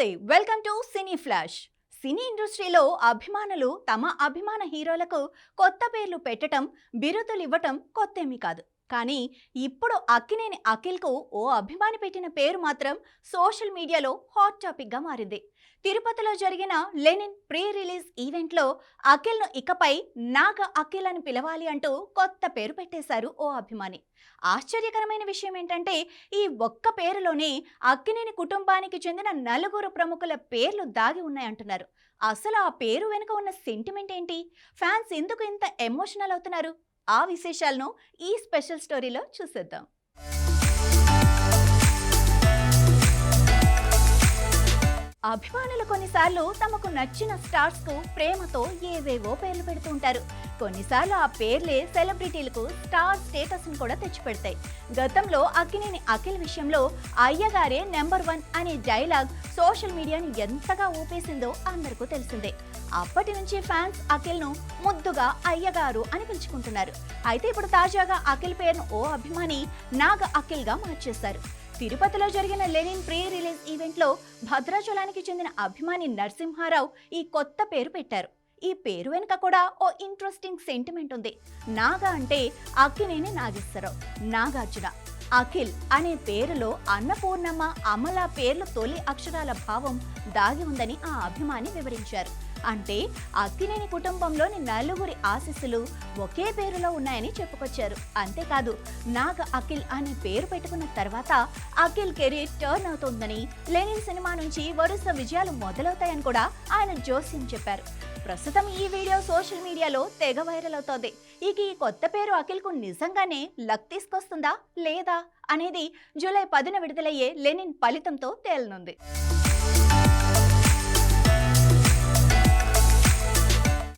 నమస్తే welcome to cine flash. సినీ ఇండస్ట్రీలో అభిమానులు తమ అభిమాన హీరోలకు కొత్త పేర్లు పెట్టడం, బిరుదులు ఇవ్వటం కొత్తేమీ కాదు. కానీ ఇప్పుడు అక్కినేని అఖిల్కు ఓ అభిమాని పెట్టిన పేరు మాత్రం సోషల్ మీడియాలో హాట్ టాపిక్గా మారింది. తిరుపతిలో జరిగిన లెనిన్ ప్రీ రిలీజ్ ఈవెంట్లో అఖిల్ను ఇకపై నాగ అఖిల్ అని పిలవాలి అంటూ కొత్త పేరు పెట్టేశారు ఓ అభిమాని. ఆశ్చర్యకరమైన విషయం ఏంటంటే ఈ ఒక్క పేరులోనే అక్కినేని కుటుంబానికి చెందిన నలుగురు ప్రముఖుల పేర్లు దాగి ఉన్నాయంటున్నారు. అసలు ఆ పేరు వెనుక ఉన్న సెంటిమెంట్ ఏంటి? ఫ్యాన్స్ ఎందుకు ఇంత ఎమోషనల్ అవుతున్నారు? ఆ విశేషాలను ఈ స్పెషల్ స్టోరీలో చూసేద్దాం. అభిమానులు కొన్నిసార్లు తమకు నచ్చిన స్టార్స్ కు ప్రేమతో ఏవేవో పేర్లు పెడుతూ ఉంటారు. కొన్నిసార్లు ఆ పేర్లే సెలబ్రిటీలకు స్టార్ స్టేటస్ ను కూడా తెచ్చిపెడతాయి. గతంలో అక్కినేని అఖిల్ విషయంలో అయ్యగారే నెంబర్ 1 అనే డైలాగ్ సోషల్ మీడియాని ఎంతగా ఊపేసిందో అందరికీ తెలిసిందే. అప్పటి నుంచి ఫ్యాన్స్ అఖిల్ ను ముద్దుగా అయ్యగారు అని పిలుచుకుంటున్నారు. అయితే ఇప్పుడు తాజాగా అఖిల్ పేరును ఓ అభిమాని నాగ అఖిల్ గా మార్చేశారు. తిరుపతిలో జరిగిన లెనిన్ ప్రీ రిలీజ్ ఈవెంట్లో భద్రాచలానికి చెందిన అభిమాని నరసింహారావు ఈ కొత్త పేరు పెట్టారు. ఈ పేరు వెనుక కూడా ఓ ఇంట్రెస్టింగ్ సెంటిమెంట్ ఉంది. నాగ అంటే అక్కినేని నాగేశ్వరరావు, నాగార్జున. అఖిల్ అనే పేరులో అన్నపూర్ణమ్మ, అమల పేర్లు తొలి అక్షరాల భావం దాగి ఉందని ఆ అభిమాని వివరించారు. అంటే అక్కినేని కుటుంబంలోని నలుగురి ఆశీస్సులు ఒకే పేరులో ఉన్నాయని చెప్పుకొచ్చారు. అంతేకాదు నాగ అఖిల్ అనే పేరు పెట్టుకున్న తర్వాత అఖిల్ కెరీర్ టర్న్ అవుతోందని, లెనిన్ సినిమా నుంచి వరుస విజయాలు మొదలవుతాయని కూడా ఆయన జోస్యం చెప్పారు. ప్రస్తుతం ఈ వీడియో సోషల్ మీడియాలో తెగ వైరల్ అవుతోంది. ఇక ఈ కొత్త పేరు అఖిల్ కు నిజంగానే లక్ తీసుకొస్తుందా లేదా అనేది జూలై 10న విడుదలయ్యే లెనిన్ ఫలితంతో తేలనుంది.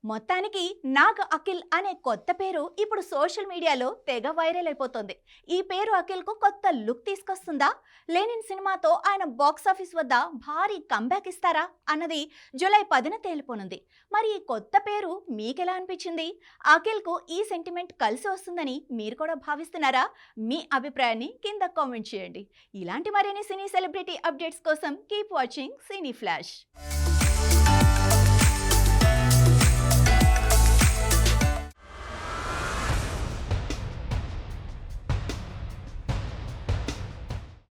మొత్తానికి నాగ అఖిల్ అనే కొత్త పేరు ఇప్పుడు సోషల్ మీడియాలో తెగ వైరల్ అయిపోతుంది. ఈ పేరు అఖిల్ కు కొత్త లుక్ తీసుకొస్తుందా? లెనిన్ సినిమాతో ఆయన బాక్సాఫీస్ వద్ద భారీ కంబ్యాక్ ఇస్తారా అన్నది జూలై 10న తేలిపోనుంది. మరి ఈ కొత్త పేరు మీకెలా అనిపించింది? అఖిల్ కు ఈ సెంటిమెంట్ కలిసి వస్తుందని మీరు కూడా భావిస్తున్నారా? మీ అభిప్రాయాన్ని కింద కామెంట్ చేయండి. ఇలాంటి మరిన్ని సినీ సెలబ్రిటీ అప్డేట్స్ కోసం కీప్ వాచింగ్ సినీ ఫ్లాష్.